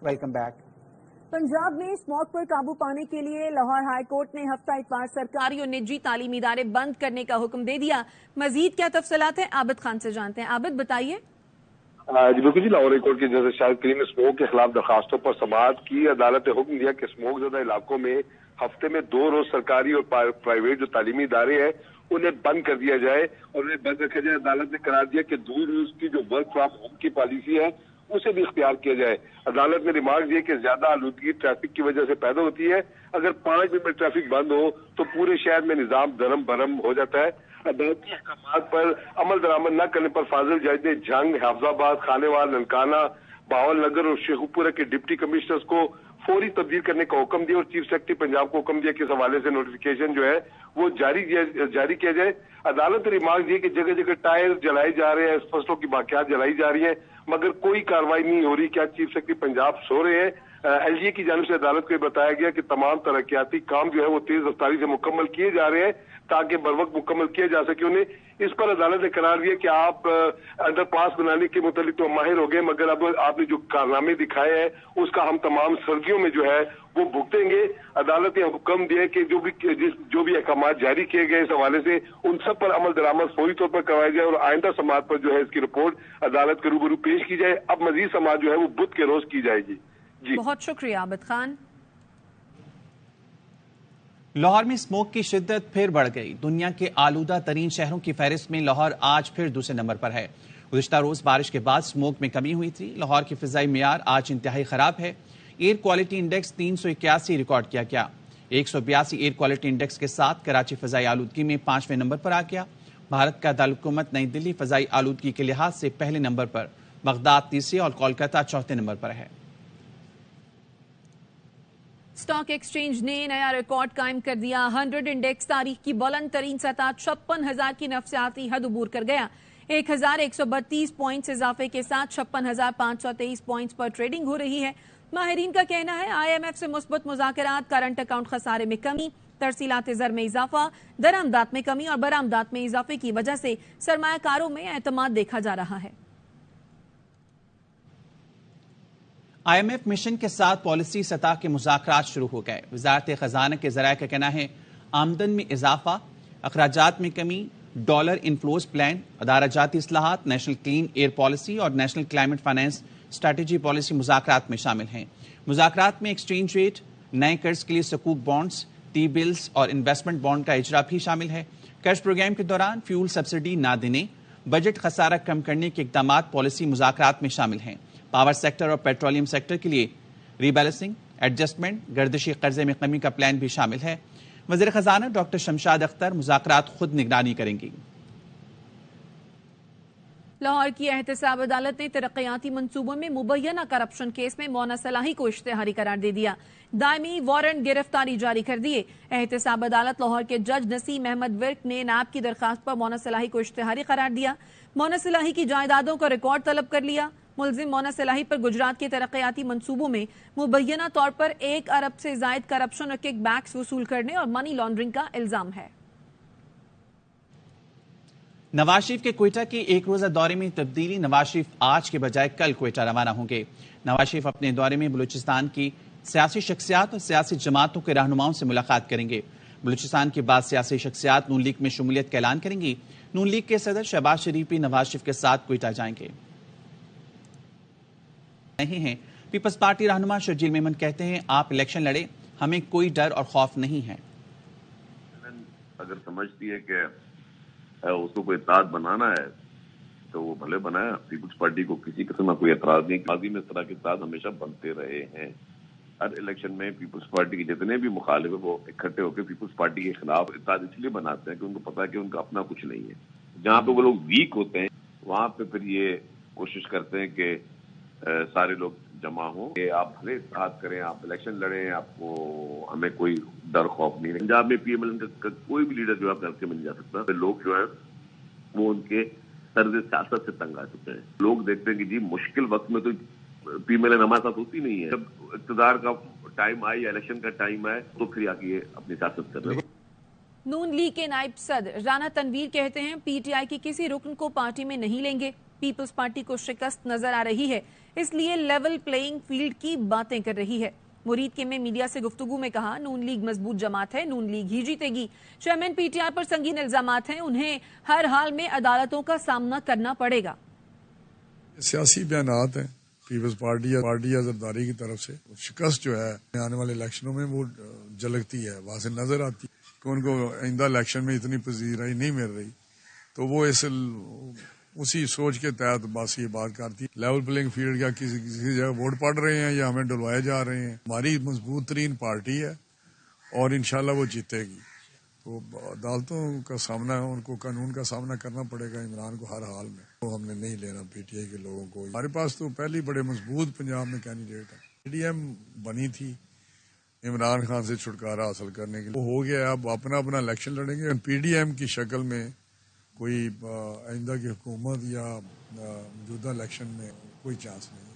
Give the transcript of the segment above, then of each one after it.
Welcome back. Punjab میں smog پر قابو پانے کے لیے لاہور ہائی کورٹ نے ہفتہ اتوار سرکاری اور نجی تعلیمی ادارے بند کرنے کا حکم دے دیا۔ مزید کیا تفصیلات ہیں عابد خان سے جانتے ہیں۔ عابد بتائیے۔ جی بالکل، لاہور ہائی کورٹ کی جج شاہد کریم نے اسموگ کے خلاف درخواستوں پر سماعت کی۔ عدالت نے حکم دیا کہ اسموگ زدہ علاقوں میں ہفتے میں 2 روز سرکاری اور پرائیویٹ جو تعلیمی ادارے ہیں انہیں بند کر دیا جائے اور انہیں بند رکھا جائے۔ عدالت نے قرار دیا کہ 2 روز کی جو ورک فرام ہوم کی پالیسی ہے اسے بھی اختیار کیا جائے۔ عدالت نے ریمارک دیا کہ زیادہ آلودگی ٹریفک کی وجہ سے پیدا ہوتی ہے، اگر 5 منٹ میں ٹریفک بند ہو تو پورے شہر میں نظام درم برم ہو جاتا ہے۔ عدالتی احکامات پر عمل درآمد نہ کرنے پر فاضل جج نے جھنگ، حافظ آباد، خانے وال، ننکانہ، باول نگر اور شیخوپورہ کے ڈپٹی کمشنرز کو فوری تبدیل کرنے کا حکم دیا اور چیف سیکرٹری پنجاب کو حکم دیا کہ اس حوالے سے نوٹیفیکیشن جو ہے وہ جاری کیا جائے۔ عدالت نے ریمارک دیا کہ جگہ جگہ ٹائر جلائے جا رہے ہیں، فصلوں کی باقیات جلائی جا رہی ہیں مگر کوئی کارروائی نہیں ہو رہی۔ کیا چیف سیکرٹری پنجاب سو رہے ہیں؟ ایل جی اے کی جانب سے عدالت کو یہ بتایا گیا کہ تمام ترقیاتی کام جو ہے وہ تیز رفتاری سے مکمل کیے جا رہے ہیں تاکہ بروقت مکمل کیا جا سکے انہیں۔ اس پر عدالت نے قرار دیا کہ آپ انڈر پاس بنانے کے متعلق تو ماہر ہو گئے مگر اب آپ نے جو کارنامے دکھائے ہیں اس کا ہم تمام سرگیوں میں جو ہے وہ بھگتیں گے۔ عدالت نے حکم دیا کہ جو بھی احکامات جاری کیے گئے اس حوالے سے ان سب پر عمل درآمد فوری طور پر کروایا جائے اور آئندہ سماعت پر جو ہے اس کی رپورٹ عدالت کے روبرو پیش کی جائے۔ اب مزید سماعت جو ہے وہ بدھ کے روز کی جائے گی۔ جی بہت شکریہ عابد خان۔ لاہور میں اسموگ کی شدت پھر بڑھ گئی۔ دنیا کے آلودہ ترین شہروں کی فہرست میں لاہور آج پھر دوسرے نمبر پر ہے۔ گزشتہ روز بارش کے بعد اسموگ میں کمی ہوئی تھی۔ لاہور کی فضائی معیار آج انتہائی خراب ہے۔ ایئر کوالٹی انڈیکس 381 ریکارڈ کیا گیا۔ 182 ایئر کوالٹی انڈیکس کے ساتھ کراچی فضائی آلودگی میں 5ویں نمبر پر آ گیا۔ بھارت کا دارالحکومت نئی دلی فضائی آلودگی کے لحاظ سے پہلے نمبر پر، بغداد تیسرے اور کولکتہ چوتھے نمبر پر ہے۔ اسٹاک ایکسچینج نے نیا ریکارڈ قائم کر دیا۔ 100 انڈیکس تاریخ کی بلند ترین سطح 56,000 کی نفسیاتی حد عبور کر گیا۔ 1,132 پوائنٹس اضافے کے ساتھ 56,523 پوائنٹس پر ٹریڈنگ ہو رہی ہے۔ ماہرین کا کہنا ہے آئی ایم ایف سے مثبت مذاکرات، کرنٹ اکاؤنٹ خسارے میں کمی، ترسیلات زر میں اضافہ، درآمدات میں کمی اور برآمدات میں اضافے کی وجہ سے سرمایہ کاروں میں اعتماد دیکھا جا رہا ہے۔ آئی ایم ایف مشن کے ساتھ پالیسی سطح کے مذاکرات شروع ہو گئے۔ وزارت خزانہ کے ذرائع کا کہنا ہے آمدن میں اضافہ، اخراجات میں کمی، ڈالر انفلوز پلان، ادارہ جاتی اصلاحات، نیشنل کلین ایئر پالیسی اور national climate finance strategy policy مذاکرات میں شامل ہیں۔ مذاکرات میں ایکسچینج ریٹ، نئے قرض کے لیے سکوک بانڈز، ٹی بلز اور انویسٹمنٹ بانڈ کا اجرا بھی شامل ہے۔ قرض پروگرام کے دوران فیول سبسڈی نہ دینے، بجٹ خسارہ کم کرنے کے اقدامات پالیسی مذاکرات میں شامل ہیں۔ پاور سیکٹر اور پیٹرولیم سیکٹر کے لیے ری بیلنسنگ، ایڈجسٹمنٹ، گردشی قرضے میں کمی کا پلان بھی شامل ہے۔ وزیر خزانہ ڈاکٹر شمشاد اختر مذاکرات خود نگرانی کریں گی۔ لاہور کی احتساب عدالت نے ترقیاتی منصوبوں میں مبینہ کرپشن کیس میں مونا صلاحی کو اشتہاری قرار دے دیا۔ دائمی وارنٹ گرفتاری جاری کر دیے۔ احتساب عدالت لاہور کے جج نسیم احمد ورک نے نیب کی درخواست پر مونا صلاحی کو اشتہاری قرار دیا۔ مونا صلاحی کی جائیدادوں کا ریکارڈ طلب کر لیا۔ ملزم مونا صلاحی پر گجرات کے ترقیاتی منصوبوں میں مبینہ طور پر 1 ارب سے زائد کرپشن اور کک بیکس وصول کرنے اور منی لانڈرنگ کا الزام ہے۔ نواز شریف کے کوئٹہ کے ایک روزہ دورے میں تبدیلی، نواز شریف آج کے بجائے کل کوئٹہ روانہ ہوں گے۔ نواز شریف اپنے دورے میں بلوچستان کی سیاسی شخصیات اور سیاسی جماعتوں کے رہنماؤں سے ملاقات کریں گے۔ بلوچستان کی بعض سیاسی شخصیات نون لیگ میں شمولیت کا اعلان کریں گی۔ نون لیگ کے صدر شہباز شریف بھی نواز شریف کے ساتھ کوئٹہ جائیں گے۔ نہیں ہیں پیپلز پارٹی رہنما شرجیل میمن کہتے ہیں آپ الیکشن لڑے، ہمیں کوئی ڈر اور خوف نہیں ہے۔ اگر سمجھتی ہے کہ اس کو کوئی اتحاد بنانا ہے تو وہ بھلے بنائے۔ پیپلز پارٹی کو کسی قسم کا کوئی اعتراض نہیں۔ ماضی میں اس طرح کے اتحاد ہمیشہ بنتے رہے ہیں۔ ہر الیکشن میں پیپلز پارٹی کے جتنے بھی مخالف ہیں وہ اکٹھے ہو کے پیپلز پارٹی کے خلاف اتحاد اس لیے بناتے ہیں کہ ان کو پتا ہے کہ ان کا اپنا کچھ نہیں ہے۔ جہاں پہ وہ لوگ ویک ہوتے ہیں وہاں پہ پھر یہ کوشش کرتے ہیں کہ سارے لوگ جمع ہوں کہ آپ بھلے اتحاد کریں، آپ الیکشن لڑیں، آپ کو ہمیں کوئی ڈر خوف نہیں ہے۔ پنجاب میں پی ایم ایل کا کوئی بھی لیڈر جو ہے ہلکے میں نہیں جا سکتا۔ لوگ جو ہے وہ ان کے طرز سیاست سے تنگ آ چکے ہیں۔ لوگ دیکھتے ہیں کہ جی مشکل وقت میں تو پی ایم ایل ہمارے ساتھ ہوتی نہیں ہے، جب اقتدار کا ٹائم آئے یا الیکشن کا ٹائم آئے تو پھر آ کے اپنی سیاست کر رہے ہیں۔ نون لیگ کے نائب صدر رانا تنویر کہتے ہیں پی ٹی آئی کے کسی رکن کو پارٹی میں نہیں لیں گے۔ پیپلز پارٹی کو شکست نظر آ رہی ہے، اس لیے لیول پلئنگ فیلڈ کی باتیں کر رہی ہے۔ مرید کے میں میڈیا سے گفتگو میں کہا نون لیگ مضبوط جماعت ہے، نون لیگ ہی جیتے گی۔ چیئرمین پی ٹی آئی پر سنگین الزامات ہیں، انہیں ہر حال میں عدالتوں کا سامنا کرنا پڑے گا۔ سیاسی بیانات ہیں پیپلز پارٹی یا زرداری کی طرف سے، شکست جو ہے آنے والے الیکشنوں میں وہ جھلکتی ہے، وہاں سے نظر آتی ہے کہ ان کو آئندہ الیکشن میں اتنی پذیرائی نہیں مل رہی، تو وہ اسی سوچ کے تحت بس یہ بات کرتی ہے لیول پلینگ فیلڈ، یا کسی جگہ ووٹ پڑ رہے ہیں یا ہمیں ڈلوائے جا رہے ہیں۔ ہماری مضبوط ترین پارٹی ہے اور انشاءاللہ وہ جیتے گی، تو عدالتوں کا سامنا، ان کو قانون کا سامنا کرنا پڑے گا عمران کو ہر حال میں۔ وہ ہم نے نہیں لینا پی ٹی آئی کے لوگوں کو، ہمارے پاس تو پہلی بڑے مضبوط پنجاب میں کینڈیڈیٹ ہے۔ پی ڈی ایم بنی تھی عمران خان سے چھٹکارا حاصل کرنے کے لیے، وہ ہو گیا، اب اپنا الیکشن لڑیں گے۔ پی ڈی ایم کی شکل میں کوئی آئندہ کی حکومت یا موجودہ الیکشن میں کوئی چانس نہیں ہے۔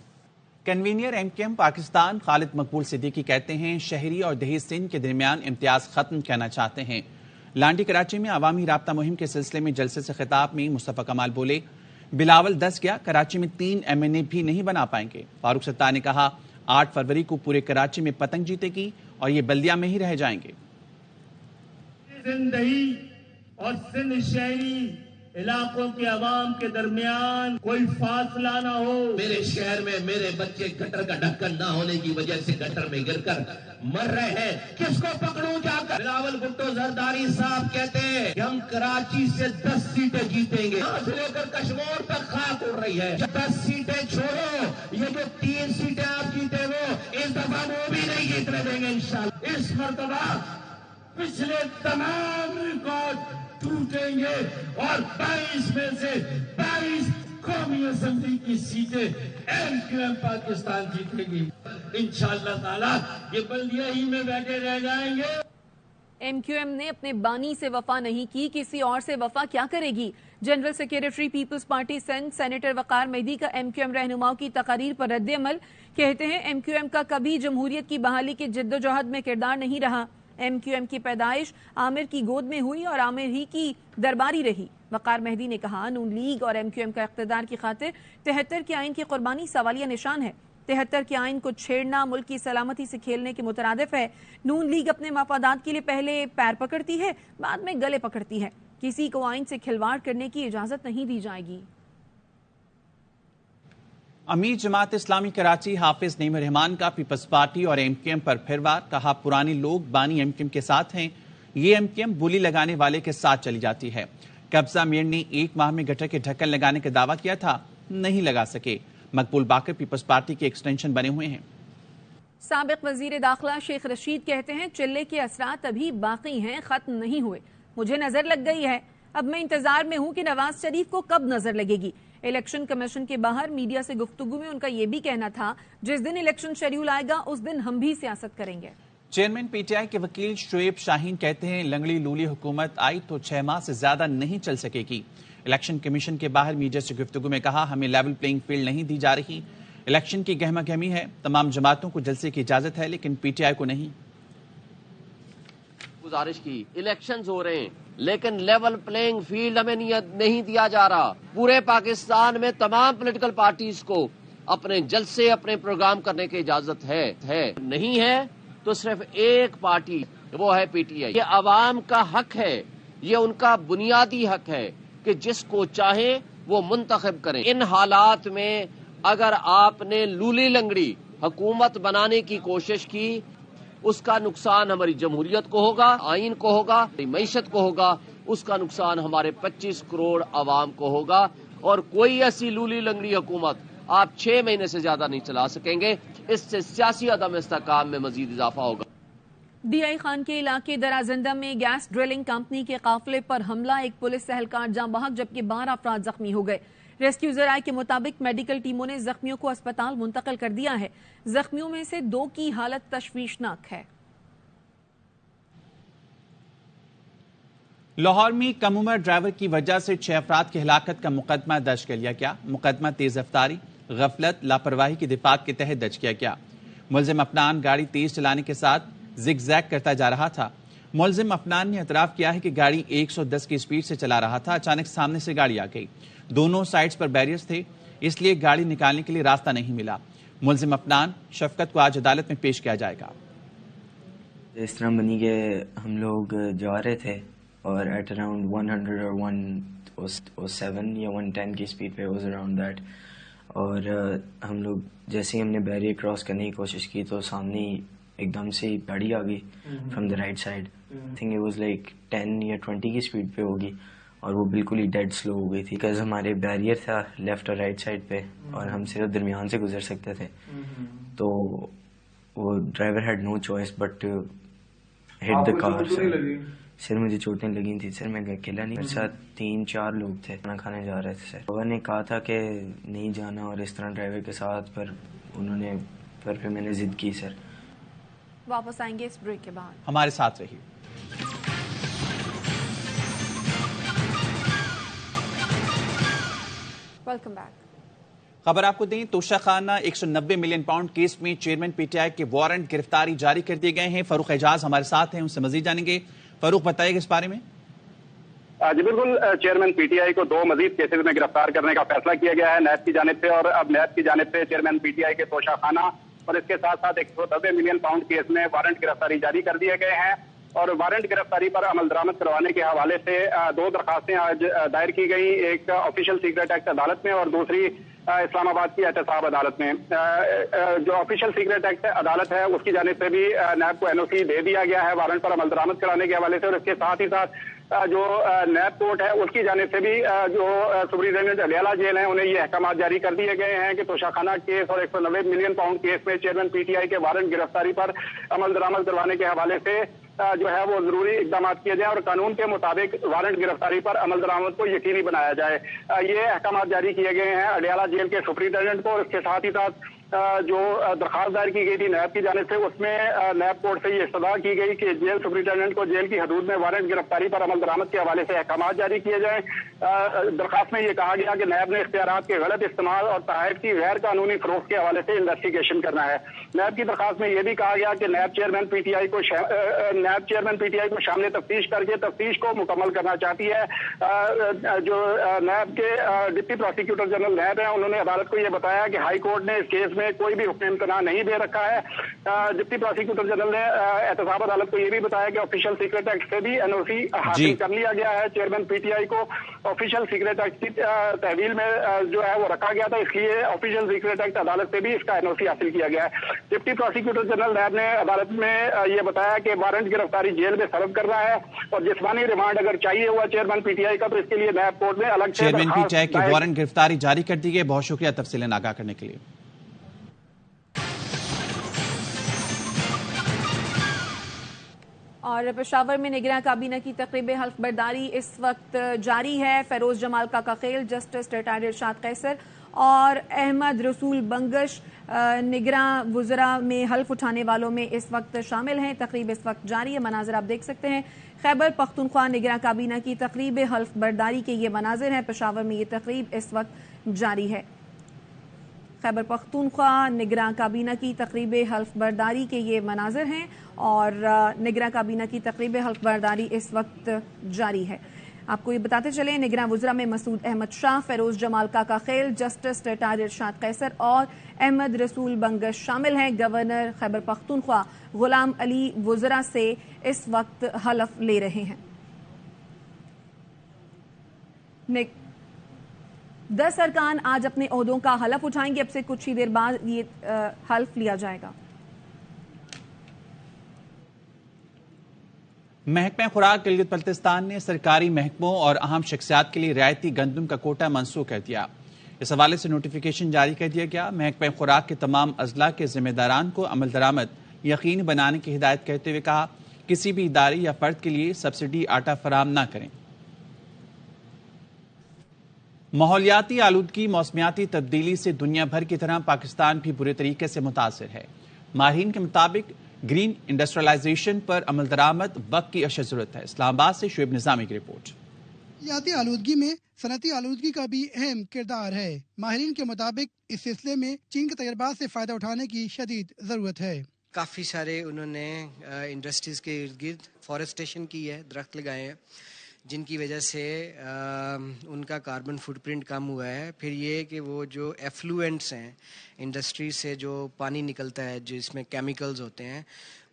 Convener M Q M Pakistan Khalid Maqbool Siddiqui کہتے ہیں شہری اور دیہی سندھ کے درمیان امتیاز ختم کرنا چاہتے ہیں۔ لانڈی کراچی میں عوامی رابطہ مہم کے سلسلے میں جلسے سے خطاب میں مصطفیٰ کمال بولے بلاول دس گیا، کراچی میں 3 MNA بھی نہیں بنا پائیں گے۔ فاروق ستار نے کہا 8 فروری کو پورے کراچی میں پتنگ جیتے گی اور یہ بلدیہ میں ہی رہ جائیں گے۔ زندگی اور سندھ شہری علاقوں کے عوام کے درمیان کوئی فاصلہ نہ ہو۔ میرے شہر میں میرے بچے گٹر کا ڈھکن نہ ہونے کی وجہ سے گٹر میں گر کر مر رہے ہیں، کس کو پکڑوں جا کر؟ بلاول بھٹو زرداری صاحب کہتے ہیں کہ ہم کراچی سے 10 سیٹیں جیتیں گے، یہاں سے لے کر کشمیر تک خاک اڑ رہی ہے۔ 10 سیٹیں چھوڑو، یہ جو 3 سیٹیں آپ جیتے وہ اس دفعہ وہ بھی نہیں جیتنے دیں گے انشاءاللہ۔ اس مرتبہ پچھلے تمام ریکارڈ ٹوٹیں گے اور 22 میں سے 22 قومی اسمبلی کی سیٹیں ایم کیو ایم پاکستان جیتے گی انشاءاللہ تعالیٰ۔ یہ بلدیہ ہی میں بیٹھے رہ جائیں گے۔ ایم کیو ایم نے اپنے بانی سے وفا نہیں کی، کسی اور سے وفا کیا کرے گی؟ General secretary Peoples Party Sindh senator Waqar Mehdi کا ایم کیو ایم رہنماؤں کی تقاریر پر رد عمل، کہتے ہیں ایم کیو ایم کا کبھی جمہوریت کی بحالی کی جد و جہد میں کردار نہیں رہا۔ ایم کیو ایم کی پیدائش عامر کی گود میں ہوئی اور عامر ہی کی درباری رہی۔ وقار مہدی نے کہا نون لیگ اور ایم کیو ایم کا اقتدار کی خاطر 73 کے آئین کی قربانی سوالیہ نشان ہے۔ 73 کے آئین کو چھیڑنا ملک کی سلامتی سے کھیلنے کے مترادف ہے۔ نون لیگ اپنے مفادات کے لیے پہلے پیر پکڑتی ہے، بعد میں گلے پکڑتی ہے۔ کسی کو آئین سے کھلواڑ کرنے کی اجازت نہیں دی جائے گی۔ امیر جماعت اسلامی کراچی حافظ نعیم الرحمان کا پیپلز پارٹی اور ایم کیو ایم پر پھر وار، کہا پرانے لوگ بانی ایم کیو ایم کے ساتھ ہیں، یہ ایم کیو ایم بولی لگانے والے کے ساتھ چلی جاتی ہے۔ قبضہ میر نے 1 ماہ میں گٹر کے ڈھکن لگانے کا دعویٰ کیا تھا، نہیں لگا سکے۔ مقبول باقر پیپلز پارٹی کے ایکسٹینشن بنے ہوئے ہیں۔ سابق وزیر داخلہ شیخ رشید کہتے ہیں چلے کے اثرات ابھی باقی ہیں، ختم نہیں ہوئے، مجھے نظر لگ گئی ہے، اب میں انتظار میں ہوں کہ نواز شریف کو کب نظر لگے گی۔ الیکشن کمیشن کے باہر میڈیا سے گفتگو میں ان کا یہ بھی کہنا تھا جس دن الیکشن شیڈیول آئے گا اس دن ہم بھی سیاست کریں گے۔ چیئرمین پی ٹی آئی کے وکیل شعیب شاہین کہتے ہیں لنگڑی لولی حکومت آئی تو 6 ماہ سے زیادہ نہیں چل سکے گی۔ الیکشن کمیشن کے باہر میڈیا سے گفتگو میں کہا ہمیں لیول پلینگ فیلڈ نہیں دی جا رہی، الیکشن کی گہما گہمی ہے، تمام جماعتوں کو جلسے کی اجازت ہے لیکن پی ٹی آئی کو نہیں۔ گزارش کی الیکشنز ہو رہے ہیں لیکن لیول پلینگ فیلڈ ہمیں نہیں دیا جا رہا۔ پورے پاکستان میں تمام پولیٹیکل پارٹیز کو اپنے جلسے اپنے پروگرام کرنے کی اجازت ہے نہیں ہے تو صرف ایک پارٹی وہ ہے پی ٹی آئی۔ یہ عوام کا حق ہے، یہ ان کا بنیادی حق ہے کہ جس کو چاہیں وہ منتخب کریں۔ ان حالات میں اگر آپ نے لولی لنگڑی حکومت بنانے کی کوشش کی اس کا نقصان ہماری جمہوریت کو ہوگا، آئین کو ہوگا، معیشت کو ہوگا، اس کا نقصان ہمارے 25 کروڑ عوام کو ہوگا، اور کوئی ایسی لولی لنگڑی حکومت آپ 6 مہینے سے زیادہ نہیں چلا سکیں گے۔ اس سے سیاسی عدم استحکام میں مزید اضافہ ہوگا۔ ڈی آئی خان کے علاقے درازندہ میں گیس ڈرلنگ کمپنی کے قافلے پر حملہ، ایک پولیس اہلکار جاں بحق جبکہ 12 افراد زخمی ہو گئے۔ ریسکیو ذرائع کے مطابق میڈیکل ٹیموں نے زخمیوں کو اسپتال منتقل کر دیا ہے۔ زخمیوں میں سے 2 کی حالت تشویشناک ہے۔ لاہور میں کم عمر ڈرائیور کی وجہ سے 6 افراد کی ہلاکت کا مقدمہ درج کر لیا گیا۔ مقدمہ تیز رفتاری، غفلت، لاپرواہی کی دفعات کے تحت درج کیا گیا۔ ملزم اپنان گاڑی تیز چلانے کے ساتھ زگ زیگ کرتا جا رہا تھا۔ ملزم افنان نے اعتراف کیا ہے کہ گاڑی 110 کی سپیڈ سے چلا رہا تھا، اچانک سامنے سے گاڑی آ گئی، دونوں سائڈز پر بیریئرز تھے، اس لیے گاڑی نکالنے کے لیے راستہ نہیں ملا۔ ملزم افنان شفقت کو آج عدالت میں پیش کیا جائے گا۔ اس طرح بنی کہ ہم لوگ جا رہے تھے اور ایٹ اراؤنڈ 100 اور 107 یا 110 کی سپیڈ پہ واز اراؤنڈ دیٹ، اور ہم لوگ جیسے ہی ہم نے بیریئر کراس کرنے کی کوشش کی تو سامنے ایک دم سے گاڑی آ گئی from the right side, I think it was like 10 یا 20 کی سپیڈ پہ ہوگی، اور وہ بالکل ہی ڈیڈ سلو ہو گئی تھی، بیکاز ہمارے بیریئر تھا لیفٹ اور رائٹ سائڈ پہ اور ہم صرف درمیان سے گزر سکتے تھے، تو وہ driver had no choice but hit the car. Sir مجھے چوٹیں لگی تھی سر، میں اکیلا نہیں، میرے ساتھ 3-4 لوگ تھے، کھانا کھانے جا رہے تھے سر۔ ڈرائیور نے کہا تھا کہ نہیں جانا اور اس طرح ڈرائیور کے ساتھ، پر انہوں نے پھر میں نے ضد کی سر۔ واپس آئیں گے اس بریک کے بعد، ہمارے ساتھ رہیے۔ Welcome back. خبر آپ کو دیں، توشہ خانہ 190 ملین پاؤنڈ کیس میں چیئرمین پی ٹی آئی کے وارنٹ گرفتاری جاری کر دیے گئے ہیں۔ فاروق اعجاز ہمارے ساتھ ہیں، ان سے مزید جانیں گے۔ فاروق بتائیے گا اس بارے میں۔ جی بالکل، چیئرمین پی ٹی آئی کو 2 مزید کیسز میں گرفتار کرنے کا فیصلہ کیا گیا ہے نیب کی جانب سے، اور اب نیب کی جانب سے چیئرمین پی ٹی آئی کے توشہ خانہ اور اس کے ساتھ ساتھ 190 ملین پاؤنڈ کیس میں وارنٹ گرفتاری جاری کر دیے گئے ہیں، اور وارنٹ گرفتاری پر عمل درآمد کروانے کے حوالے سے 2 درخواستیں آج دائر کی گئی، ایک آفیشیل سیکرٹ ایکٹ عدالت میں اور دوسری اسلام آباد کی احتساب عدالت میں۔ جو آفیشیل سیکرٹ ایکٹ عدالت ہے اس کی جانب سے بھی نیب کو NOC دے دیا گیا ہے وارنٹ پر عمل درآمد کرانے کے حوالے سے، اور اس کے ساتھ ہی ساتھ جو نیب کورٹ ہے اس کی جانب سے بھی جو سپرنٹینڈنٹ اڈیالہ جیل ہیں انہیں یہ احکامات جاری کر دیے گئے ہیں کہ توشہ خانہ کیس اور 190 ملین پاؤنڈ کیس میں چیئرمین پی ٹی آئی کے وارنٹ گرفتاری پر عمل درآمد کروانے کے حوالے سے جو ہے وہ ضروری اقدامات کیے جائیں اور قانون کے مطابق وارنٹ گرفتاری پر عمل درآمد کو یقینی بنایا جائے۔ یہ احکامات جاری کیے گئے ہیں اڈیالہ جیل کے سپرنٹینڈنٹ کو، اور اس کے ساتھ ہی ساتھ جو درخواست دائر کی گئی تھی نیب کی جانب سے اس میں نیب کورٹ سے یہ استدعا کی گئی کہ جیل سپرنٹینڈنٹ کو جیل کی حدود میں وارنٹ گرفتاری پر عمل درآمد کے حوالے سے احکامات جاری کیے جائیں۔ درخواست میں یہ کہا گیا کہ نیب نے اختیارات کے غلط استعمال اور تحائف کی غیر قانونی فروخت کے حوالے سے انویسٹیگیشن کرنا ہے۔ نیب کی درخواست میں یہ بھی کہا گیا کہ NAB chairman P T I کو شامل تفتیش کر کے تفتیش کو مکمل کرنا چاہتی ہے۔ جو نیب کے ڈپٹی پروسیکیوٹر جنرل نیب ہیں انہوں نے عدالت کو یہ بتایا کہ ہائی کورٹ نے اس کیس میں کوئی بھی حکم امتناع نہیں دے رکھا ہے۔ ڈپٹی پروسیکیوٹر جنرل نے احتساب عدالت کو یہ بھی بتایا کہ آفیشیل سیکرٹ ایکٹ سے بھی NOC حاصل کر لیا گیا ہے۔ چیئرمین پی ٹی آئی کو آفیشیل سیکرٹ ایکٹ کی تحویل میں جو ہے وہ رکھا گیا تھا، اس لیے آفیشیل سیکرٹ ایکٹ عدالت سے بھی اس کا NOC حاصل کیا گیا ہے۔ ڈپٹی پروسیکیوٹر جنرل نیب نے عدالت میں یہ بتایا کہ وارنٹ گرفتاری جیل میں سرو کرنا ہے، اور جسمانی ریمانڈ اگر چاہیے ہوا چیئرمین پی ٹی آئی کا تو اس کے لیے نیب کورٹ میں الگ سے چیئرمین پی ٹی آئی کی وارنٹ گرفتاری جاری کر دی گئی۔ بہت شکریہ تفصیلیں آگاہ کرنے کے لیے۔ اور پشاور میں نگراں کابینہ کی تقریب حلف برداری اس وقت جاری ہے۔ فیروز جمال کاکا خیل، جسٹس ریٹائرڈ ارشاد قیصر اور احمد رسول بنگش نگراں وزراء میں حلف اٹھانے والوں میں اس وقت شامل ہیں۔ تقریب اس وقت جاری ہے، مناظر آپ دیکھ سکتے ہیں۔ خیبر پختونخوا نگراں کابینہ کی تقریب حلف برداری کے یہ مناظر ہیں۔ پشاور میں یہ تقریب اس وقت جاری ہے۔ خیبر پختونخوا نگراں کابینہ کی تقریب حلف برداری کے یہ مناظر ہیں، اور نگراں کابینہ کی تقریب حلف برداری اس وقت جاری ہے۔ آپ کو یہ بتاتے چلیں، نگراں وزراء میں مسعود احمد شاہ، فیروز جمال کاکا خیل، جسٹس ریٹائرڈ ارشاد قیصر اور احمد رسول بنگش شامل ہیں۔ گورنر خیبر پختونخوا غلام علی وزراء سے اس وقت حلف لے رہے ہیں۔ 10 ارکان آج اپنے عہدوں کا حلف اٹھائیں گے۔ اب سے کچھ ہی دیر بعد یہ حلف لیا جائے گا۔ محکمہ خوراک گلگت بلتستان نے سرکاری محکموں اور اہم شخصیات کے لیے رعایتی گندم کا کوٹا منسوخ کر دیا۔ اس حوالے سے نوٹیفیکیشن جاری کر دیا گیا۔ محکمہ خوراک کے تمام اضلاع کے ذمہ داران کو عمل درآمد یقینی بنانے کی ہدایت کرتے ہوئے کہا، کسی بھی ادارے یا فرد کے لیے سبسڈی آٹا فراہم نہ کریں۔ ماحولیاتی آلودگی، موسمیاتی تبدیلی سے دنیا بھر کی طرح پاکستان بھی برے طریقے سے متاثر ہے۔ ماہرین کے مطابق گرین انڈسٹریلائزیشن پر عمل درآمد وقت کی اشد ضرورت ہے۔ اسلام آباد سے شعیب نظامی کی رپورٹ۔ ماحولیاتی آلودگی میں صنعتی آلودگی کا بھی اہم کردار ہے۔ ماہرین کے مطابق اس سلسلے میں چین کے تجربات سے فائدہ اٹھانے کی شدید ضرورت ہے۔ کافی سارے انہوں نے انڈسٹریز کے ارد گرد فارسٹیشن کی ہے، درخت لگائے ہیں جن کی وجہ سے ان کا کاربن فٹ پرنٹ کم ہوا ہے. پھر یہ کہ وہ جو ایفلوئنٹس ہیں انڈسٹری سے جو پانی نکلتا ہے جس میں کیمیکلز ہوتے ہیں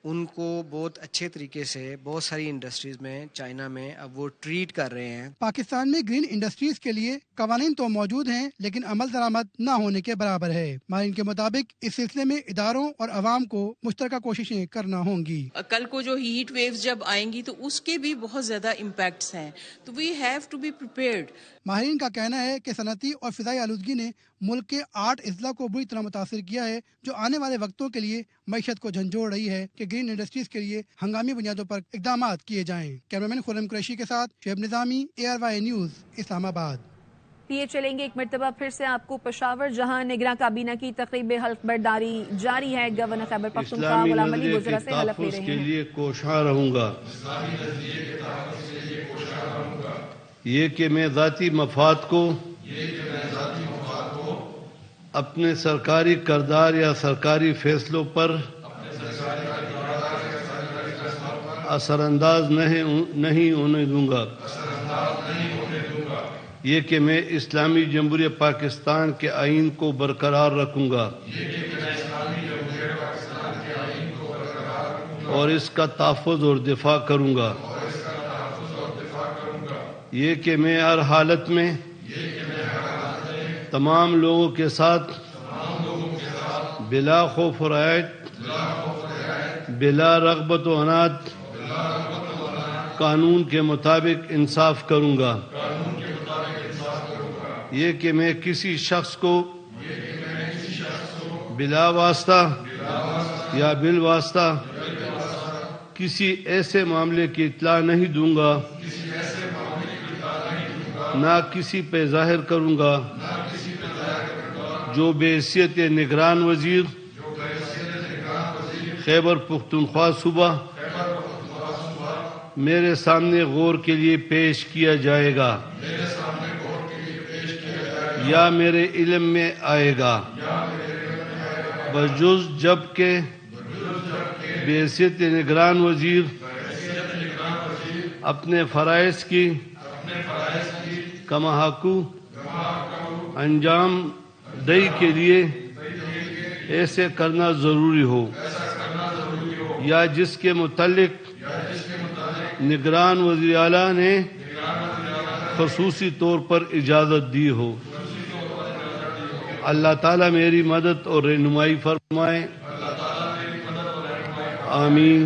ان کو بہت اچھے طریقے سے بہت ساری انڈسٹریز میں چائنا میں اب وہ ٹریٹ کر رہے ہیں. پاکستان میں گرین انڈسٹریز کے لیے قوانین تو موجود ہیں لیکن عمل درآمد نہ ہونے کے برابر ہے. ماہرین کے مطابق اس سلسلے میں اداروں اور عوام کو مشترکہ کوششیں کرنا ہوں گی. کل کو جو ہیٹ ویوز جب آئیں گی تو اس کے بھی بہت زیادہ امپیکٹس ہیں، تو we have to be prepared. ماہرین کا کہنا ہے کہ صنعتی اور فضائی آلودگی نے ملک کے 8 اضلاع کو بری طرح متاثر کیا ہے، جو آنے والے وقتوں کے لیے معیشت کو جھنجھوڑ رہی ہے کہ گرین انڈسٹریز کے لیے ہنگامی بنیادوں پر اقدامات کیے جائیں. کیمرامین خرم قریشی کے ساتھ شعیب نظامی، ARY نیوز، اسلام آباد. لیے چلیں گے ایک مرتبہ پھر سے آپ کو پشاور، جہاں نگراں کابینہ کی تقریب حلف برداری جاری ہے. گورنر خیبر پختونخوا غلام علی وزراء سے حلف لے رہے ہیں. کے لیے کوشاں رہوں گا، یہ کہ میں ذاتی مفاد کو اپنے سرکاری کردار یا سرکاری فیصلوں پر اثر انداز نہیں ہونے دوں گا. یہ کہ میں اسلامی جمہوریہ پاکستان کے آئین کو برقرار رکھوں گا اور اس کا تحفظ اور دفاع کروں گا. یہ کہ میں ہر حالت میں تمام لوگوں کے ساتھ بلا خوف و رعب، بلا رغبت و عناد قانون کے مطابق انصاف کروں گا. یہ کہ میں کسی شخص کو بلا واسطہ یا بالواسطہ کسی ایسے معاملے کی اطلاع نہیں دوں گا، نہ کسی پہ ظاہر کروں گا جو بحیثیت نگران وزیر خیبر پختونخوا صوبہ میرے سامنے غور کے لیے پیش کیا جائے گا یا میرے علم میں آئے گا، بجز جب کہ بحیثیت نگران وزیر اپنے فرائض کی کما حقو انجام دہی کے لیے ایسے کرنا ضروری ہو یا جس کے متعلق نگران وزیر اعلیٰ نے خصوصی طور پر اجازت دی ہو. اللہ تعالیٰ میری مدد اور رہنمائی فرمائے، آمین.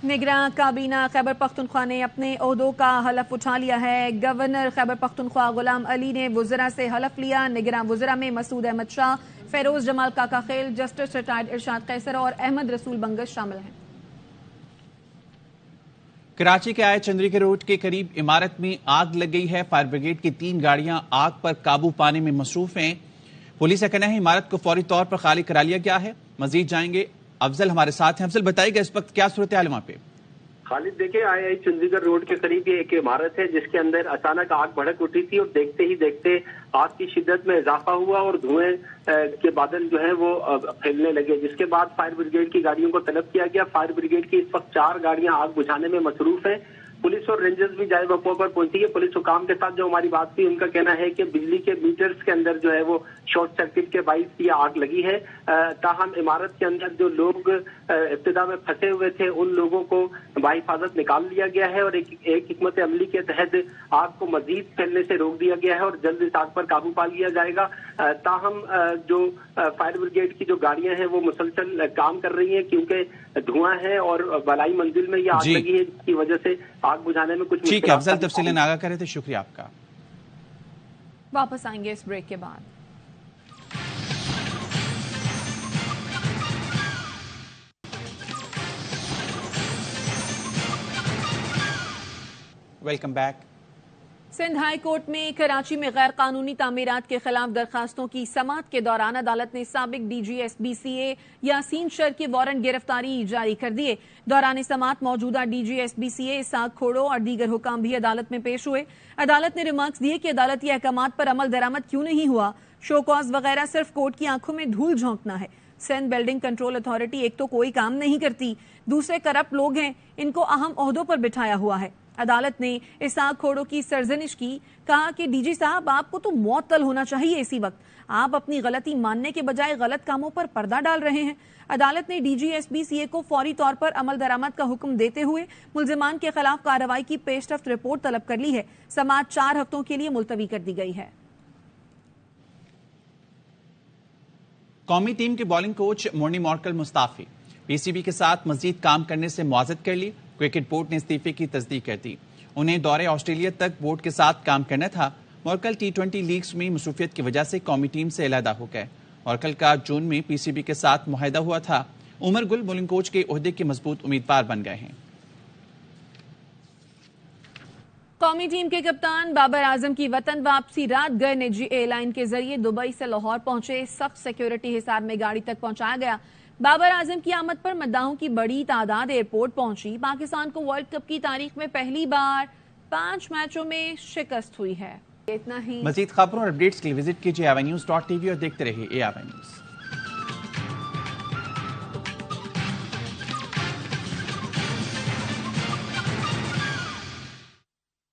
نگراں کابینہ خیبر پختونخوا نے اپنے عہدوں کا حلف اٹھا لیا ہے. گورنر خیبر پختونخوا غلام علی نے وزراء سے حلف لیا. نگراں وزراء میں مسعود احمد شاہ، فیروز جمال کاکا خیل، جسٹس ریٹائرڈ ارشاد قیصر اور احمد رسول بنگس شامل ہیں. کراچی کے آئے چندری کے روڈ کے قریب عمارت میں آگ لگ گئی ہے. فائر بریگیڈ کی 3 گاڑیاں آگ پر قابو پانے میں مصروف ہیں. پولیس کا کہنا ہے عمارت کو فوری طور پر خالی کرا لیا گیا ہے. مزید جائیں گے، افضل ہمارے ساتھ ہیں. افضل بتائیے گا اس وقت کیا صورتحال وہاں پہ؟ خالد دیکھیں، آئی چندی گڑھ روڈ کے قریب یہ ایک عمارت ہے جس کے اندر اچانک آگ بھڑک اٹھی تھی اور دیکھتے ہی دیکھتے آگ کی شدت میں اضافہ ہوا اور دھوئیں کے بادل جو ہیں وہ پھیلنے لگے، جس کے بعد فائر بریگیڈ کی گاڑیوں کو طلب کیا گیا. فائر بریگیڈ کی اس وقت 4 گاڑیاں آگ بجھانے میں مصروف ہیں. پولیس اور رینجرز بھی جائے وقوع پر پہنچی ہے. پولیس حکام کے ساتھ جو ہماری بات تھی ان کا کہنا ہے کہ بجلی کے میٹرز کے اندر جو ہے وہ شارٹ سرکٹ کے باعث یہ آگ لگی ہے. تاہم عمارت کے اندر جو لوگ ابتدا میں پھنسے ہوئے تھے ان لوگوں کو بحفاظت نکال لیا گیا ہے اور ایک حکمت عملی کے تحت آگ کو مزید پھیلنے سے روک دیا گیا ہے اور جلد اس آگ پر قابو پا لیا جائے گا. تاہم جو فائر بریگیڈ کی جو گاڑیاں ہیں وہ مسلسل کام کر رہی ہیں کیونکہ دھواں ہے اور بالائی منزل میں یہ آگ لگی ہے جس کی وجہ سے آگ بجھانے میں کچھ ٹھیک ہے. افضل تفصیلیں آگاہ کر رہے تھے، شکریہ آپ کا. واپس آئیں گے اس بریک کے بعد. Welcome back. Sindh high court میں کراچی میں غیر قانونی تعمیرات کے خلاف درخواستوں کی سماعت کے دوران عدالت نے سابق D G S B C A Yasin Shar کے وارنٹ گرفتاری جاری کر دیے۔ دوران سماعت موجودہ D G S B C A Ishaq Khoro اور دیگر حکام بھی عدالت میں پیش ہوئے۔ عدالت نے ریمارکس دیے کہ عدالتی احکامات پر عمل درآمد کیوں نہیں ہوا، شو کاز وغیرہ صرف کورٹ کی آنکھوں میں دھول جھونکنا ہے۔ سندھ بلڈنگ کنٹرول اتھارٹی ایک تو کوئی کام نہیں کرتی، دوسرے کرپٹ لوگ ہیں، ان کو اہم عہدوں پر بٹھایا ہوا ہے۔ عدالت نے اسحاق کھوڑو کی سرزنش کی، کہا کہ ڈی جی صاحب آپ کو تو معطل ہونا چاہیے اسی وقت، آپ اپنی غلطی ماننے کے بجائے غلط کاموں پر پردہ ڈال رہے ہیں۔ عدالت نے D G S B C A کو فوری طور پر عمل درآمد کا حکم دیتے ہوئے ملزمان کے خلاف کارروائی کی پیش رفت رپورٹ طلب کر لی ہے۔ سماعت 4 ہفتوں کے لیے ملتوی کر دی گئی ہے۔ قومی ٹیم کے بالنگ کوچ مورنی مارکل مستعفی، پی سی بی کے ساتھ مزید کام کرنے سے معذرت کر لی۔ کرکٹ بورڈ نے استعفے کی تصدیق کر دی۔ انہیں دورے آسٹریلیا تک بورڈ کے ساتھ کام کرنا تھا۔ مارکل T20 لیگز میں مصروفیت کی وجہ سے قومی ٹیم سے علیحدہ ہو گئے۔ مارکل کا جون میں پی سی بی کے ساتھ معاہدہ ہوا تھا۔ عمر گل بالنگ کوچ کے عہدے کے مضبوط امیدوار بن گئے ہیں۔ قومی ٹیم کے کپتان بابر اعظم کی وطن واپسی رات گئے نجی ایئر لائن کے ذریعے دبئی سے لاہور پہنچے۔ سخت سیکیورٹی حصار میں گاڑی تک پہنچایا گیا۔ بابر اعظم کی آمد پر مداحوں کی بڑی تعداد ایئرپورٹ پہنچی۔ پاکستان کو ورلڈ کپ کی تاریخ میں پہلی بار 5 میچوں میں شکست ہوئی ہے۔ اتنا ہی۔ مزید خبروں اور اپڈیٹس کے لیے وزٹ کیجیے AVNews.tv اور دیکھتے رہیے AVN News۔